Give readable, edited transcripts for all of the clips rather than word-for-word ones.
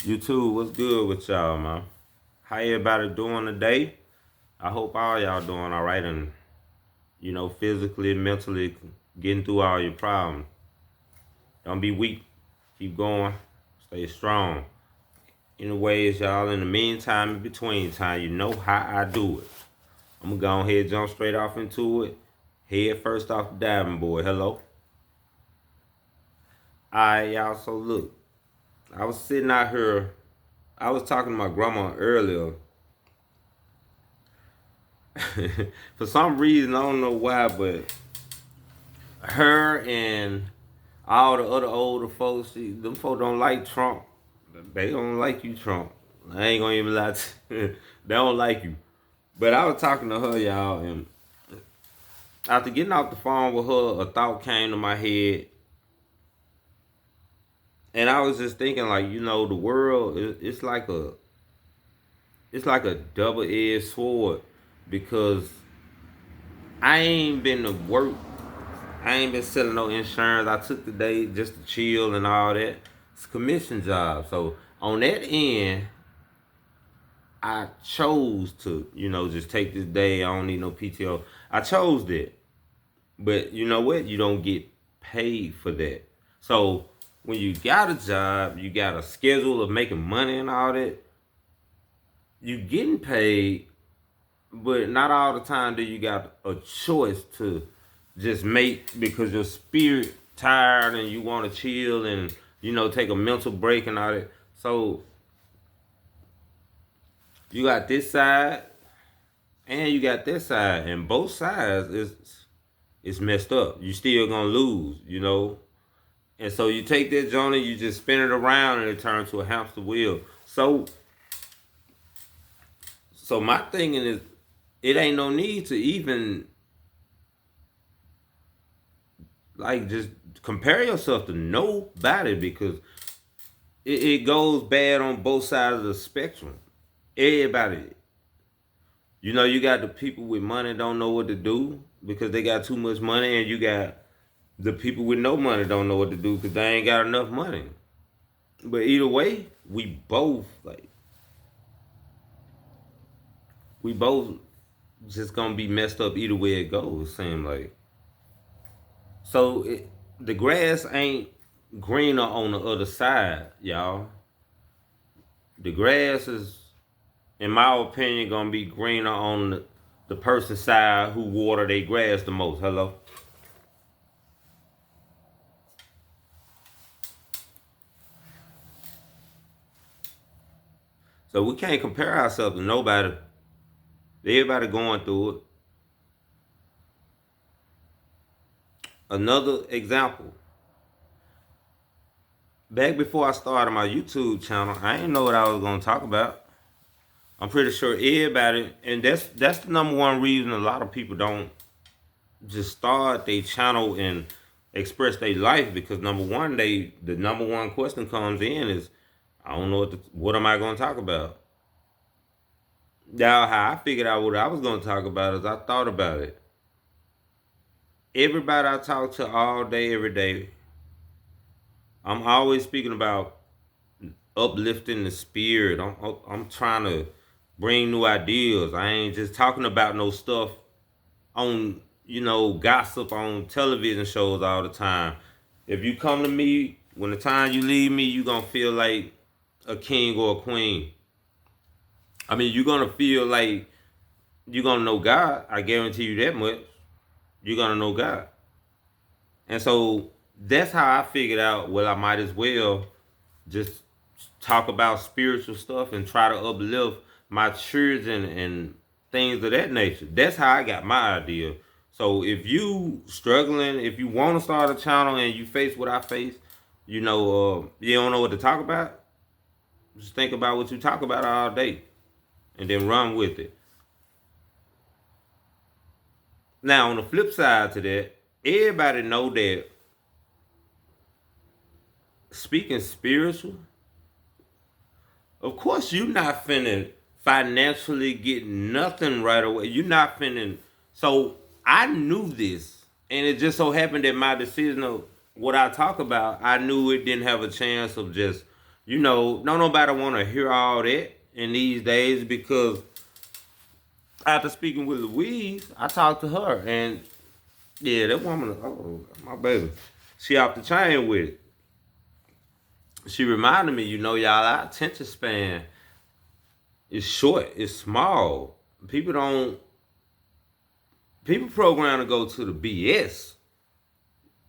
YouTube, what's good with y'all, man? How everybody doing today? I hope all y'all doing all right and, physically, mentally getting through all your problems. Don't be weak. Keep going. Stay strong. Anyways, y'all, in the meantime, in between time, you know how I do it. I'm going to go ahead and jump straight off into it. Head first off the diving board. Hello. Alright, y'all, so look. I was sitting out here. I was talking to my grandma earlier. For some reason, I don't know why, but her and all the other older folks, them folks don't like Trump. They don't like you, Trump. I ain't gonna even lie to you. They don't like you. But I was talking to her, y'all, and after getting off the phone with her, a thought came to my head. And I was just thinking, like, the world, it's like a double-edged sword because I ain't been to work. I ain't been selling no insurance. I took the day just to chill and all that. It's a commission job. So on that end, I chose to, just take this day. I don't need no PTO. I chose that. But you know what? You don't get paid for that. So when you got a job, you got a schedule of making money and all that, you getting paid, but not all the time do you got a choice to just make because your spirit tired and you want to chill and take a mental break and all that. So you got this side and you got this side, and both sides is messed up. You still gonna lose. And so you take that joint and you just spin it around and it turns to a hamster wheel. So my thinking is, it ain't no need to even like just compare yourself to nobody because it goes bad on both sides of the spectrum. Everybody, you got the people with money don't know what to do because they got too much money, and you got the people with no money don't know what to do because they ain't got enough money. But either way, we both just gonna be messed up either way it goes. Seem like the grass ain't greener on the other side, y'all. The grass is, in my opinion, gonna be greener on the person's side who water their grass the most. Hello. So we can't compare ourselves to nobody. Everybody going through it. Another example. Back before I started my YouTube channel, I didn't know what I was gonna talk about. I'm pretty sure everybody, and that's the number one reason a lot of people don't just start their channel and express their life, because number one, the number one question comes in is, I don't know what am I going to talk about. Now, how I figured out what I was going to talk about is I thought about it. Everybody I talk to all day, every day, I'm always speaking about uplifting the spirit. I'm trying to bring new ideas. I ain't just talking about no stuff on gossip on television shows all the time. If you come to me, when the time you leave me, you gonna feel like a king or a queen. I mean, you're gonna feel like you're gonna know God. I guarantee you that much. You're gonna know God. And so that's how I figured out, well, I might as well just talk about spiritual stuff and try to uplift my children and things of that nature. That's how I got my idea. So if you struggling, if you want to start a channel and you face what I face, you don't know what to talk about, just think about what you talk about all day and then run with it. Now, on the flip side to that, everybody know that speaking spiritual, of course, you not finna financially get nothing right away. You not finna. So I knew this, and it just so happened that my decision of what I talk about, I knew it didn't have a chance of just you know, no nobody want to hear all that in these days because after speaking with Louise, I talked to her and yeah, that woman, oh my baby, she off the chain with it. She reminded me, you know, y'all, our attention span is short, it's small. People don't, people program to go to the BS.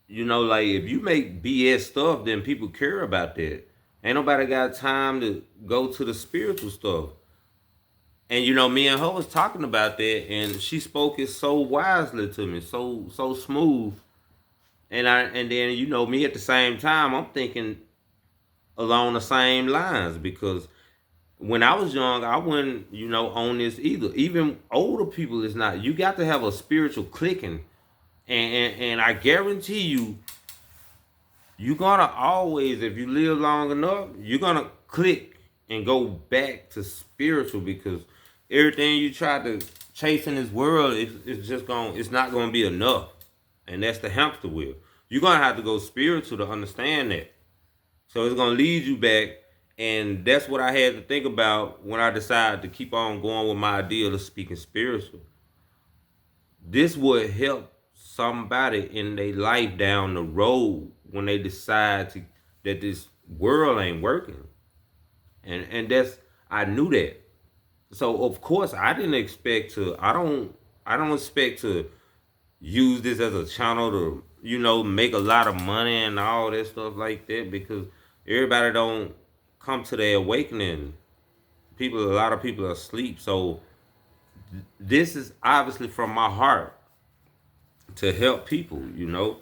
You know, like if you make BS stuff, then people care about that. Ain't nobody got time to go to the spiritual stuff. And you know, me and her was talking about that, and she spoke it so wisely to me, so smooth. And then you know, me at the same time, I'm thinking along the same lines because when I was young, I wasn't, you know, on this either. Even older people is not. You got to have a spiritual clicking, and I guarantee you, you're gonna always, if you live long enough, you're gonna click and go back to spiritual because everything you try to chase in this world is just going, it's not gonna be enough, and that's the hamster wheel. You're gonna have to go spiritual to understand that. So it's gonna lead you back, and that's what I had to think about when I decided to keep on going with my idea of speaking spiritual. This would help somebody in their life down the road when they decide to, that this world ain't working. And that's, I knew that. So of course I didn't expect to, I don't expect to use this as a channel to, you know, make a lot of money and all that stuff like that because everybody don't come to their awakening. People, a lot of people are asleep. So this is obviously from my heart to help people, you know.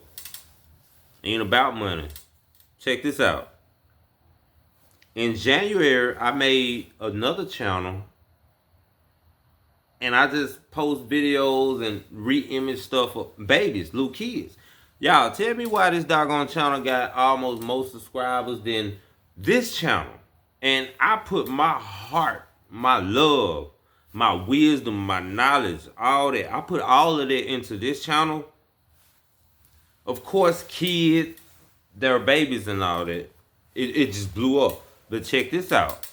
Ain't about money. Check this out. In January, I made another channel and I just post videos and re-image stuff of babies, little kids. Y'all, tell me why this doggone channel got almost more subscribers than this channel. And I put my heart, my love, my wisdom, my knowledge, all that. I put all of that into this channel. Of course, kids, they're babies and all that. It just blew up. But check this out.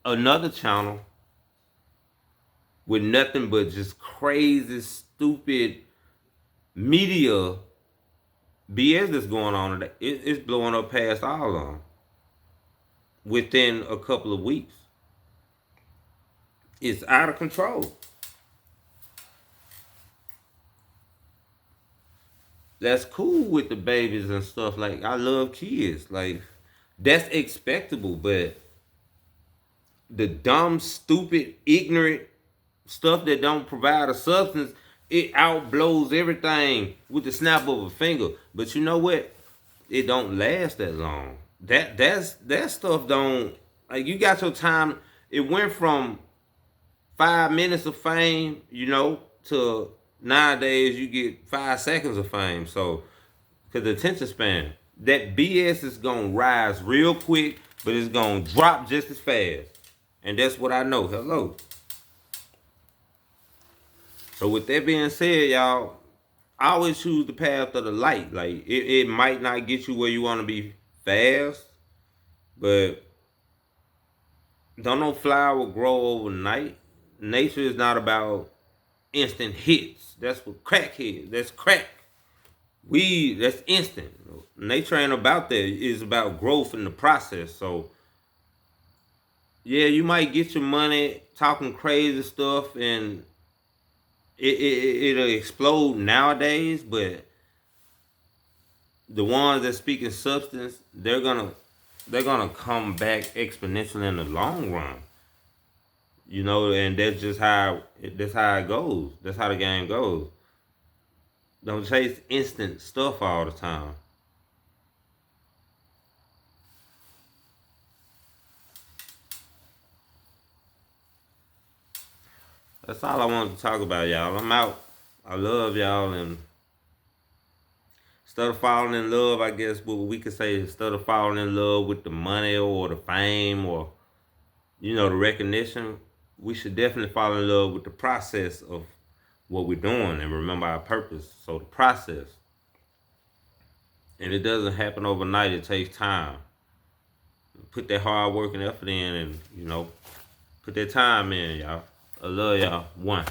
Another channel with nothing but just crazy, stupid media BS that's going on today. It's blowing up past all of them within a couple of weeks. It's out of control. That's cool with the babies and stuff. Like, I love kids. Like, that's expectable, but the dumb, stupid, ignorant stuff that don't provide a substance, it outblows everything with the snap of a finger. But you know what? It don't last that long. That stuff don't, like, you got your time. It went from 5 minutes of fame, you know, to nowadays you get 5 seconds of fame. So, because the attention span, that BS is gonna rise real quick, but it's gonna drop just as fast. And that's what I know. Hello. So with that being said, y'all, I always choose the path of the light. Like it might not get you where you want to be fast, but don't no flower grow overnight. Nature is not about instant hits. That's what crack is. That's crack. Weed, that's instant. Nature ain't about that. It's about growth in the process. So yeah, you might get your money talking crazy stuff and it'll explode nowadays, but the ones that speak in substance, they're gonna come back exponentially in the long run. You know, and that's how it goes. That's how the game goes. Don't chase instant stuff all the time. That's all I wanted to talk about, y'all. I'm out. I love y'all, and instead of falling in love, I guess what we could say, instead of falling in love with the money or the fame or, you know, the recognition, we should definitely fall in love with the process of what we're doing and remember our purpose. So the process, and it doesn't happen overnight. It takes time. put that hard work and effort in, and put that time in, y'all. I love y'all. One.